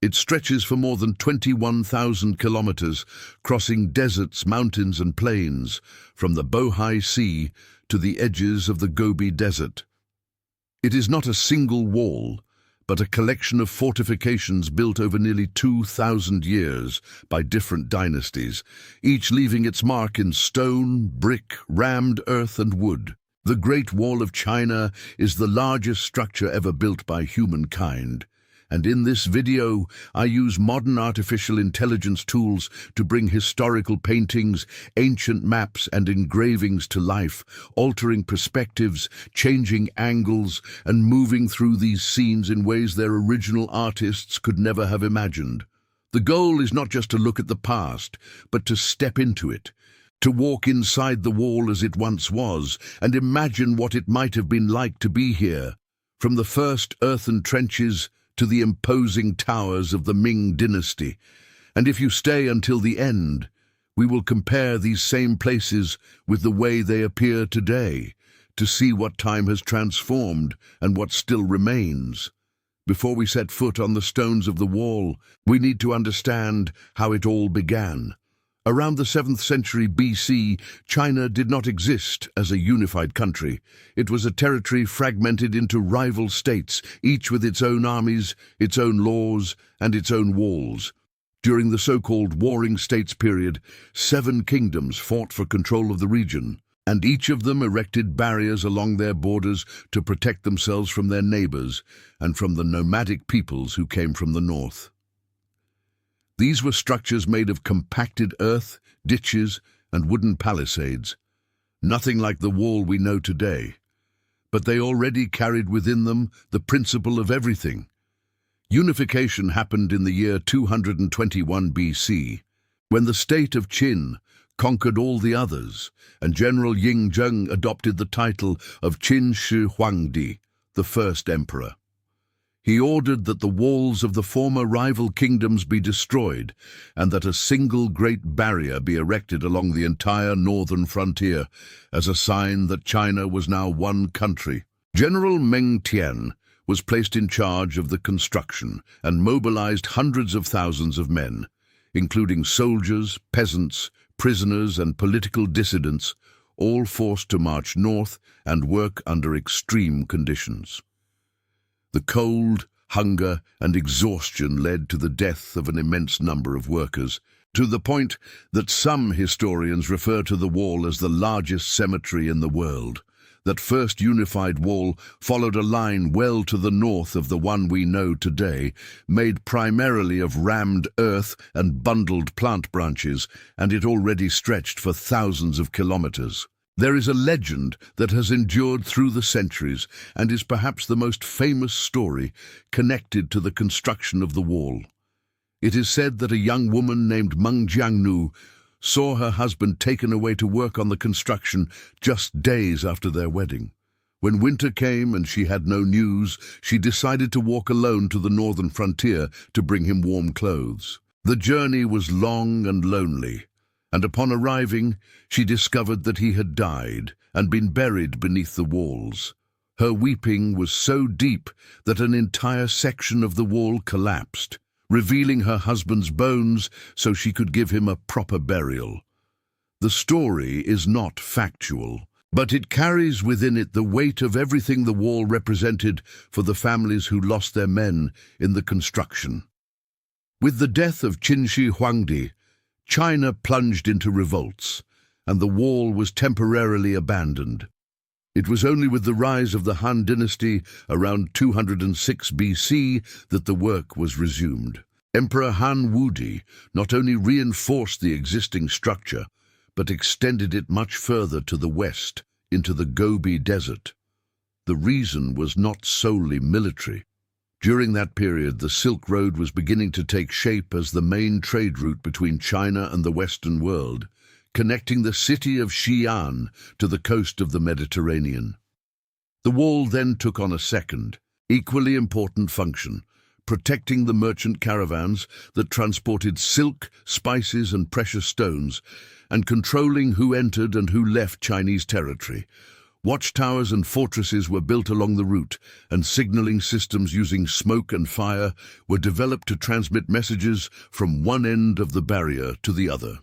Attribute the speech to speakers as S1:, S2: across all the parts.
S1: It stretches for more than 21,000 kilometers, crossing deserts, mountains and plains, from the Bohai Sea to the edges of the Gobi Desert. It is not a single wall, but a collection of fortifications built over nearly 2,000 years by different dynasties, each leaving its mark in stone, brick, rammed earth and wood. The Great Wall of China is the largest structure ever built by humankind. And in this video, I use modern artificial intelligence tools to bring historical paintings, ancient maps and engravings to life, altering perspectives, changing angles, and moving through these scenes in ways their original artists could never have imagined. The goal is not just to look at the past, but to step into it, to walk inside the wall as it once was, and imagine what it might have been like to be here, from the first earthen trenches to the imposing towers of the Ming dynasty. And if you stay until the end, we will compare these same places with the way they appear today, to see what time has transformed and what still remains. Before we set foot on the stones of the wall, we need to understand how it all began. Around the 7th century BC, China did not exist as a unified country. It was a territory fragmented into rival states, each with its own armies, its own laws, and its own walls. During the so-called Warring States period, 7 kingdoms fought for control of the region, and each of them erected barriers along their borders to protect themselves from their neighbors and from the nomadic peoples who came from the north. These were structures made of compacted earth, ditches, and wooden palisades, nothing like the wall we know today. But they already carried within them the principle of everything. Unification happened in the year 221 BC, when the state of Qin conquered all the others, and General Ying Zheng adopted the title of Qin Shi Huangdi, the first emperor. He ordered that the walls of the former rival kingdoms be destroyed and that a single great barrier be erected along the entire northern frontier as a sign that China was now one country. General Meng Tian was placed in charge of the construction and mobilized hundreds of thousands of men, including soldiers, peasants, prisoners and political dissidents, all forced to march north and work under extreme conditions. The cold, hunger, and exhaustion led to the death of an immense number of workers, to the point that some historians refer to the wall as the largest cemetery in the world. That first unified wall followed a line well to the north of the one we know today, made primarily of rammed earth and bundled plant branches, and it already stretched for thousands of kilometers. There is a legend that has endured through the centuries and is perhaps the most famous story connected to the construction of the wall. It is said that a young woman named Meng Jiangnu saw her husband taken away to work on the construction just days after their wedding. When winter came and she had no news, she decided to walk alone to the northern frontier to bring him warm clothes. The journey was long and lonely, and upon arriving, she discovered that he had died and been buried beneath the walls. Her weeping was so deep that an entire section of the wall collapsed, revealing her husband's bones so she could give him a proper burial. The story is not factual, but it carries within it the weight of everything the wall represented for the families who lost their men in the construction. With the death of Qin Shi Huangdi, China plunged into revolts, and the wall was temporarily abandoned. It was only with the rise of the Han dynasty around 206 BC that the work was resumed. Emperor Han Wudi not only reinforced the existing structure, but extended it much further to the west, into the Gobi Desert. The reason was not solely military. During that period, the Silk Road was beginning to take shape as the main trade route between China and the Western world, connecting the city of Xi'an to the coast of the Mediterranean. The wall then took on a second, equally important function, protecting the merchant caravans that transported silk, spices and precious stones, and controlling who entered and who left Chinese territory. Watchtowers and fortresses were built along the route, and signaling systems using smoke and fire were developed to transmit messages from one end of the barrier to the other.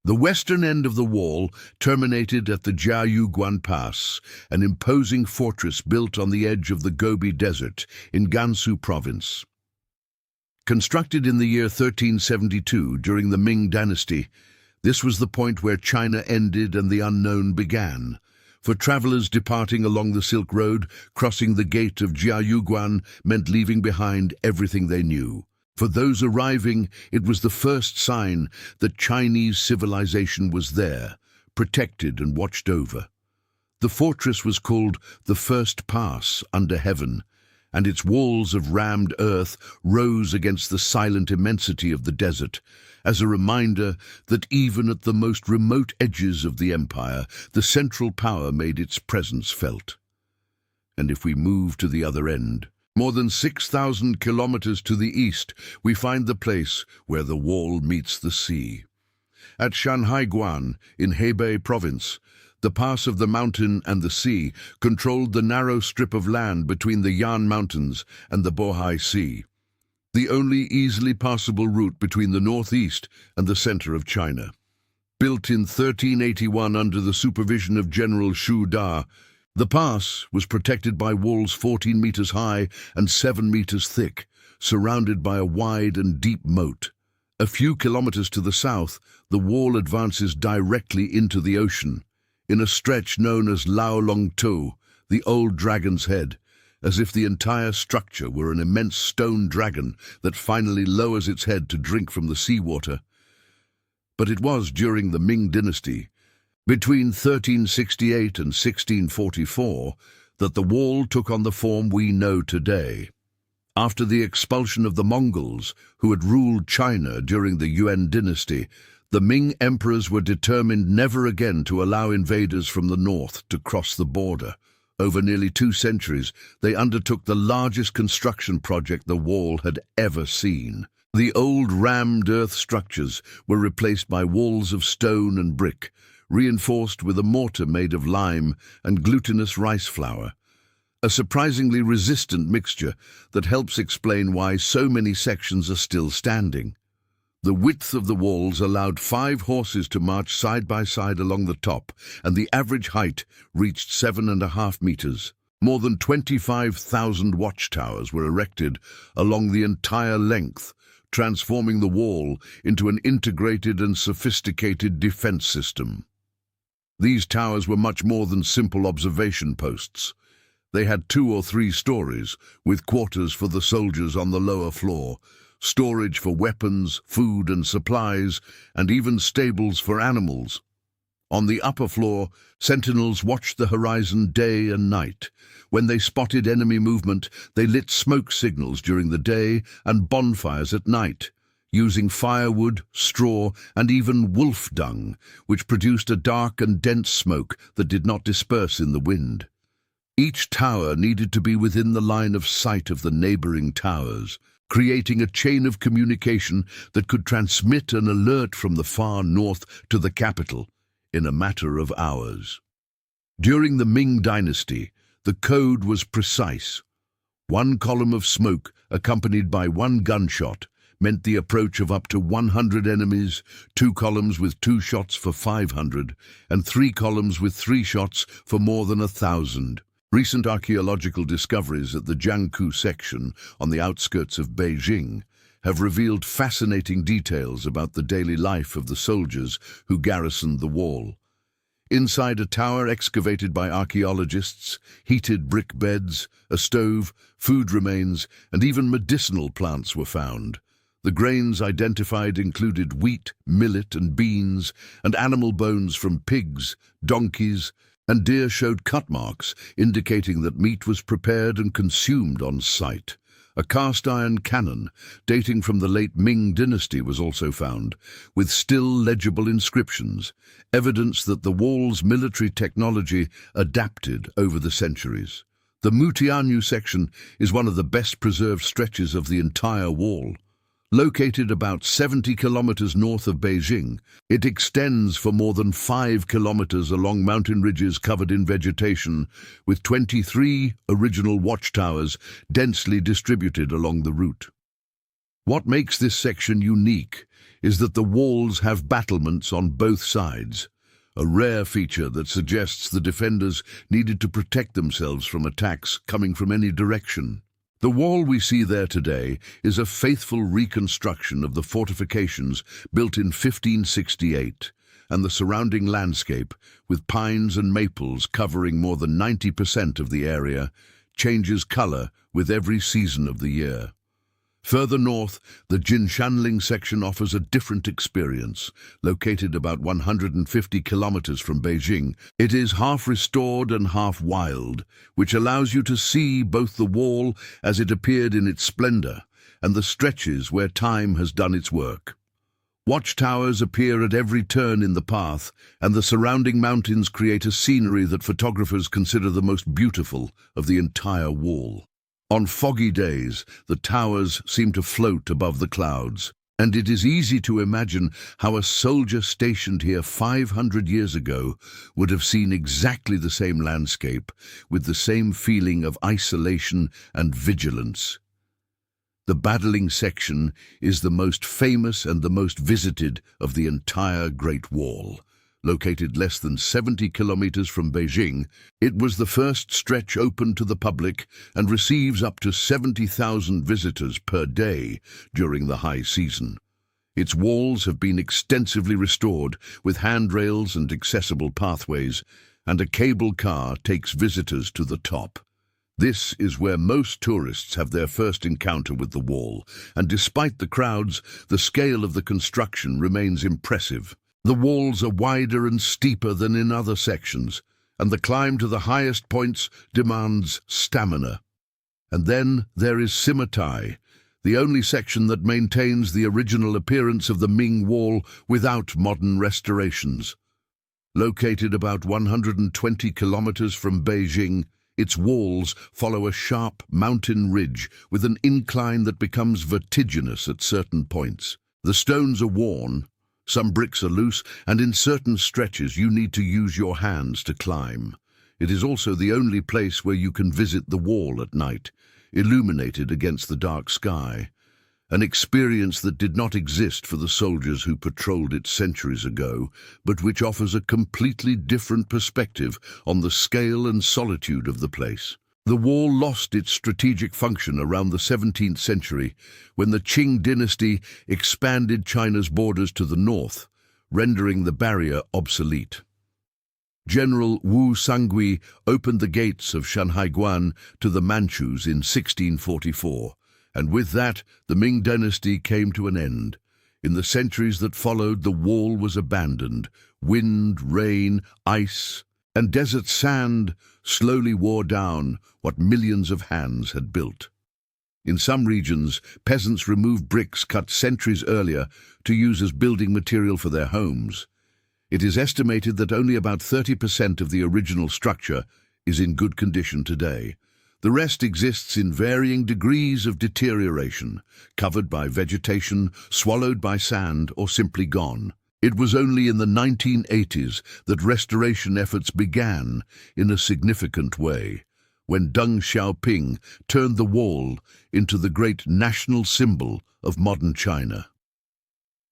S1: The western end of the wall terminated at the Jiayuguan Pass, an imposing fortress built on the edge of the Gobi Desert in Gansu Province. Constructed in the year 1372 during the Ming Dynasty, this was the point where China ended and the unknown began. For travelers departing along the Silk Road, crossing the gate of Jiayuguan meant leaving behind everything they knew. For those arriving, it was the first sign that Chinese civilization was there, protected and watched over. The fortress was called the First Pass under heaven, and its walls of rammed earth rose against the silent immensity of the desert, as a reminder that even at the most remote edges of the empire, the central power made its presence felt. And if we move to the other end, more than 6,000 kilometers to the east, we find the place where the wall meets the sea. At Shanhaiguan, in Hebei province, the pass of the mountain and the sea controlled the narrow strip of land between the Yan Mountains and the Bohai Sea, the only easily passable route between the northeast and the center of China. Built in 1381 under the supervision of General Shu Da, the pass was protected by walls 14 meters high and 7 meters thick, surrounded by a wide and deep moat. A few kilometers to the south, the wall advances directly into the ocean, in a stretch known as Lao Long Tu, the Old Dragon's Head, as if the entire structure were an immense stone dragon that finally lowers its head to drink from the seawater. But it was during the Ming Dynasty, between 1368 and 1644, that the wall took on the form we know today. After the expulsion of the Mongols, who had ruled China during the Yuan dynasty, the Ming emperors were determined never again to allow invaders from the north to cross the border. Over nearly 2 centuries, they undertook the largest construction project the wall had ever seen. The old rammed earth structures were replaced by walls of stone and brick, reinforced with a mortar made of lime and glutinous rice flour, a surprisingly resistant mixture that helps explain why so many sections are still standing. The width of the walls allowed 5 horses to march side by side along the top, and the average height reached 7.5 meters. More than 25,000 watchtowers were erected along the entire length, transforming the wall into an integrated and sophisticated defense system. These towers were much more than simple observation posts. They had 2 or 3 stories, with quarters for the soldiers on the lower floor, storage for weapons, food and supplies, and even stables for animals. On the upper floor, sentinels watched the horizon day and night. When they spotted enemy movement, they lit smoke signals during the day and bonfires at night, using firewood, straw, and even wolf dung, which produced a dark and dense smoke that did not disperse in the wind. Each tower needed to be within the line of sight of the neighboring towers, creating a chain of communication that could transmit an alert from the far north to the capital in a matter of hours. During the Ming Dynasty, the code was precise. 1 column of smoke, accompanied by 1 gunshot, meant the approach of up to 100 enemies, 2 columns with 2 shots for 500, and 3 columns with 3 shots for more than 1,000. Recent archaeological discoveries at the Jiangku section on the outskirts of Beijing have revealed fascinating details about the daily life of the soldiers who garrisoned the wall. Inside a tower excavated by archaeologists, heated brick beds, a stove, food remains, and even medicinal plants were found. The grains identified included wheat, millet, and beans, and animal bones from pigs, donkeys, and deer showed cut marks indicating that meat was prepared and consumed on site. A cast-iron cannon dating from the late Ming dynasty was also found, with still legible inscriptions, evidence that the wall's military technology adapted over the centuries. The Mutianyu section is one of the best preserved stretches of the entire wall. Located about 70 kilometers north of Beijing, it extends for more than 5 kilometers along mountain ridges covered in vegetation, with 23 original watchtowers densely distributed along the route. What makes this section unique is that the walls have battlements on both sides, a rare feature that suggests the defenders needed to protect themselves from attacks coming from any direction. The wall we see there today is a faithful reconstruction of the fortifications built in 1568, and the surrounding landscape, with pines and maples covering more than 90% of the area, changes color with every season of the year. Further north, the Jinshanling section offers a different experience. Located about 150 kilometers from Beijing, it is half restored and half wild, which allows you to see both the wall as it appeared in its splendor and the stretches where time has done its work. Watchtowers appear at every turn in the path, and the surrounding mountains create a scenery that photographers consider the most beautiful of the entire wall. On foggy days, the towers seem to float above the clouds, and it is easy to imagine how a soldier stationed here 500 years ago would have seen exactly the same landscape, with the same feeling of isolation and vigilance. The battling section is the most famous and the most visited of the entire Great Wall. Located less than 70 kilometers from Beijing, it was the first stretch open to the public and receives up to 70,000 visitors per day during the high season. Its walls have been extensively restored with handrails and accessible pathways, and a cable car takes visitors to the top. This is where most tourists have their first encounter with the wall, and despite the crowds, the scale of the construction remains impressive. The walls are wider and steeper than in other sections, and the climb to the highest points demands stamina. And then there is Sima, the only section that maintains the original appearance of the Ming Wall without modern restorations. Located about 120 kilometers from Beijing, its walls follow a sharp mountain ridge with an incline that becomes vertiginous at certain points. The stones are worn, some bricks are loose, and in certain stretches you need to use your hands to climb. It is also the only place where you can visit the wall at night, illuminated against the dark sky, an experience that did not exist for the soldiers who patrolled it centuries ago, but which offers a completely different perspective on the scale and solitude of the place. The wall lost its strategic function around the 17th century when the Qing dynasty expanded China's borders to the north, rendering the barrier obsolete. General Wu Sangui opened the gates of Shanhaiguan to the Manchus in 1644, and with that, the Ming dynasty came to an end. In the centuries that followed, the wall was abandoned. Wind, rain, ice, and desert sand slowly wore down what millions of hands had built. In some regions, peasants removed bricks cut centuries earlier to use as building material for their homes. It is estimated that only about 30% of the original structure is in good condition today. The rest exists in varying degrees of deterioration, covered by vegetation, swallowed by sand, or simply gone. It was only in the 1980s that restoration efforts began in a significant way, when Deng Xiaoping turned the wall into the great national symbol of modern China.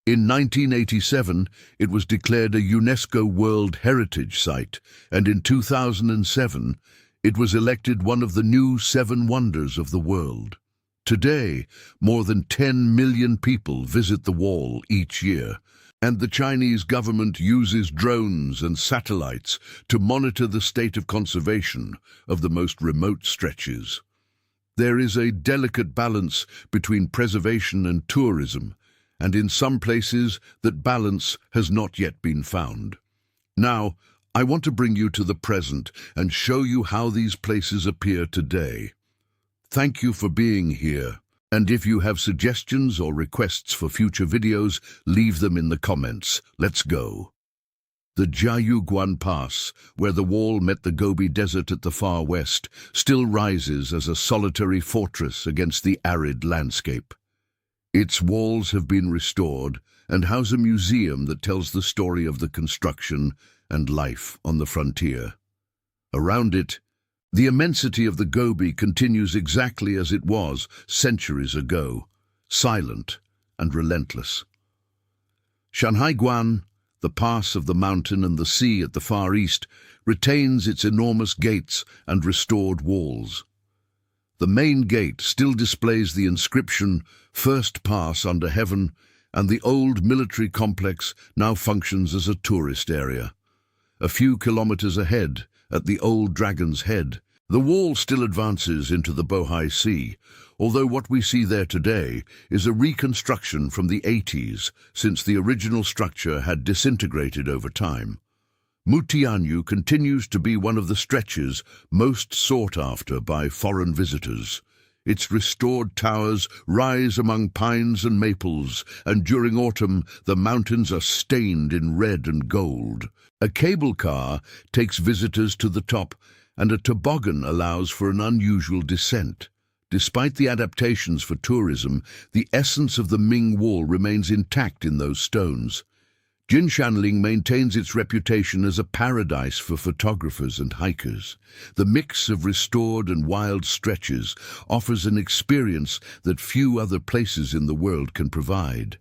S1: In 1987, it was declared a UNESCO World Heritage Site, and in 2007, it was elected one of the new 7 wonders of the world. Today, more than 10 million people visit the wall each year, and the Chinese government uses drones and satellites to monitor the state of conservation of the most remote stretches. There is a delicate balance between preservation and tourism, and in some places that balance has not yet been found. Now, I want to bring you to the present and show you how these places appear today. Thank you for being here. And if you have suggestions or requests for future videos, leave them in the comments. Let's go. The Jiayuguan Pass, where the wall met the Gobi Desert at the far west, still rises as a solitary fortress against the arid landscape. Its walls have been restored and house a museum that tells the story of the construction and life on the frontier. Around it, the immensity of the Gobi continues exactly as it was centuries ago, silent and relentless. Shanhaiguan, the pass of the mountain and the sea at the far east, retains its enormous gates and restored walls. The main gate still displays the inscription, "First Pass Under Heaven," and the old military complex now functions as a tourist area. A few kilometers ahead, at the old Dragon's Head, the wall still advances into the Bohai Sea, although what we see there today is a reconstruction from the 80s, since the original structure had disintegrated over time. Mutianyu continues to be one of the stretches most sought after by foreign visitors. Its restored towers rise among pines and maples, and during autumn the mountains are stained in red and gold. A cable car takes visitors to the top, and a toboggan allows for an unusual descent. Despite the adaptations for tourism, the essence of the Ming Wall remains intact in those stones. Jinshanling maintains its reputation as a paradise for photographers and hikers. The mix of restored and wild stretches offers an experience that few other places in the world can provide.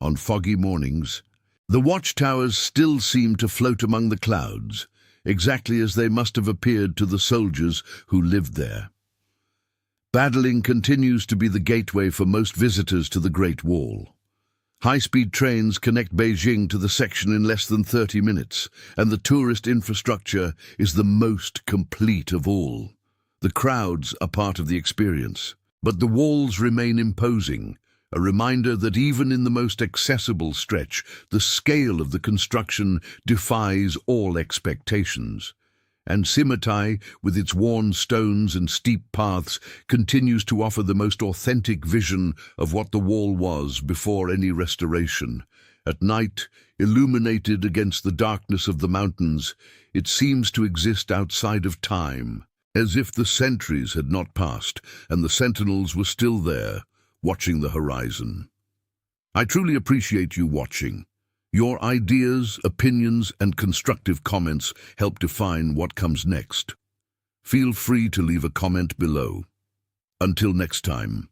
S1: On foggy mornings, the watchtowers still seem to float among the clouds, exactly as they must have appeared to the soldiers who lived there. Battling continues to be the gateway for most visitors to the Great Wall. High-speed trains connect Beijing to the section in less than 30 minutes, and the tourist infrastructure is the most complete of all. The crowds are part of the experience, but the walls remain imposing, a reminder that even in the most accessible stretch, the scale of the construction defies all expectations. And Simmatai, with its worn stones and steep paths, continues to offer the most authentic vision of what the wall was before any restoration. At night, illuminated against the darkness of the mountains, it seems to exist outside of time, as if the centuries had not passed and the sentinels were still there, watching the horizon. I truly appreciate you watching. Your ideas, opinions, and constructive comments help define what comes next. Feel free to leave a comment below. Until next time.